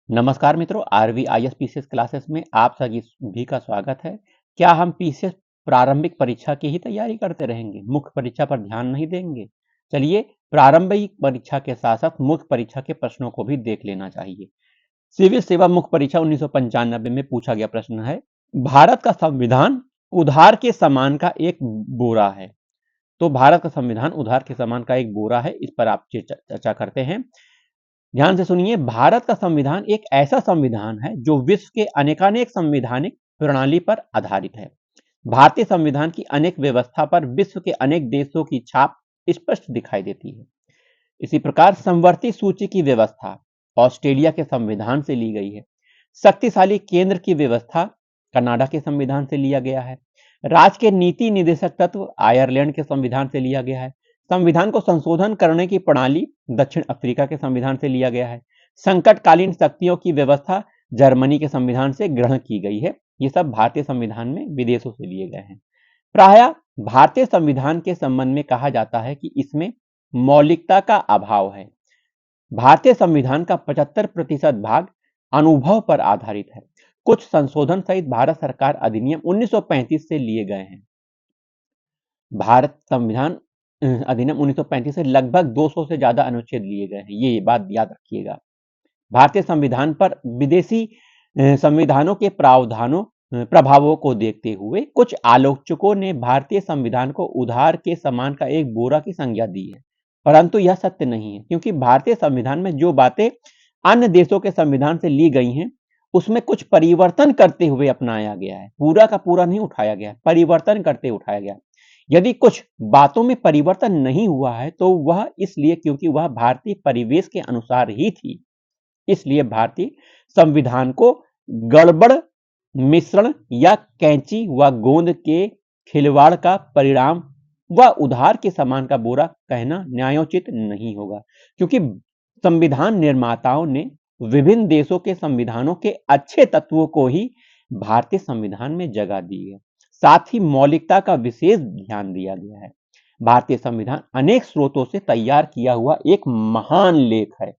नमस्कार मित्रों, आरवीआईएस PCS classes में आप सभी भी का स्वागत है। क्या हम पीसीएस प्रारंभिक परीक्षा की ही तैयारी करते रहेंगे, मुख्य परीक्षा पर ध्यान नहीं देंगे? चलिए, प्रारंभिक परीक्षा के साथ साथ मुख्य परीक्षा के प्रश्नों को भी देख लेना चाहिए। सिविल सेवा मुख्य परीक्षा 1995 में पूछा गया प्रश्न है, भारत का संविधान उधार के समान का एक बोरा है। तो भारत का संविधान उधार के समान का एक बोरा है, इस पर आप चर्चा करते हैं। ध्यान से सुनिए, भारत का संविधान एक ऐसा संविधान है जो विश्व के अनेकानेक संवैधानिक प्रणाली पर आधारित है। भारतीय संविधान की अनेक व्यवस्था पर विश्व के अनेक देशों की छाप स्पष्ट दिखाई देती है। इसी प्रकार समवर्ती सूची की व्यवस्था ऑस्ट्रेलिया के संविधान से ली गई है। शक्तिशाली केंद्र की व्यवस्था कनाडा के संविधान से लिया गया है। राज्य के नीति निदेशक तत्व आयरलैंड के संविधान से लिया गया है। संविधान को संशोधन करने की प्रणाली दक्षिण अफ्रीका के संविधान से लिया गया है। संकटकालीन शक्तियों की व्यवस्था जर्मनी के संविधान से ग्रहण की गई है। ये सब भारतीय संविधान में विदेशों से लिए गए हैं। प्रायः भारतीय संविधान के संबंध में कहा जाता है कि इसमें मौलिकता का अभाव है। भारतीय संविधान का 75% भाग अनुभव पर आधारित है। कुछ संशोधन सहित भारत सरकार अधिनियम 1935 से लिए गए हैं। भारत संविधान अधिनियम 1935 से लगभग 200 से ज्यादा अनुच्छेद लिए गए हैं। ये बात याद रखिएगा। भारतीय संविधान पर विदेशी संविधानों के प्रभावों को देखते हुए कुछ आलोचकों ने भारतीय संविधान को उधार के समान का एक बोरा की संज्ञा दी है, परंतु यह सत्य नहीं है, क्योंकि भारतीय संविधान में जो बातें अन्य देशों के संविधान से ली गई हैं, उसमें कुछ परिवर्तन करते हुए अपनाया गया है। पूरा का पूरा नहीं उठाया गया, परिवर्तन करते उठाया गया। यदि कुछ बातों में परिवर्तन नहीं हुआ है तो वह इसलिए क्योंकि वह भारतीय परिवेश के अनुसार ही थी। इसलिए भारतीय संविधान को गड़बड़ मिश्रण या कैंची व गोंद के खिलवाड़ का परिणाम व उधार के समान का बोरा कहना न्यायोचित नहीं होगा, क्योंकि संविधान निर्माताओं ने विभिन्न देशों के संविधानों के अच्छे तत्वों को ही भारतीय संविधान में जगह दी है। साथ ही मौलिकता का विशेष ध्यान दिया गया है। भारतीय संविधान अनेक स्रोतों से तैयार किया हुआ एक महान लेख है।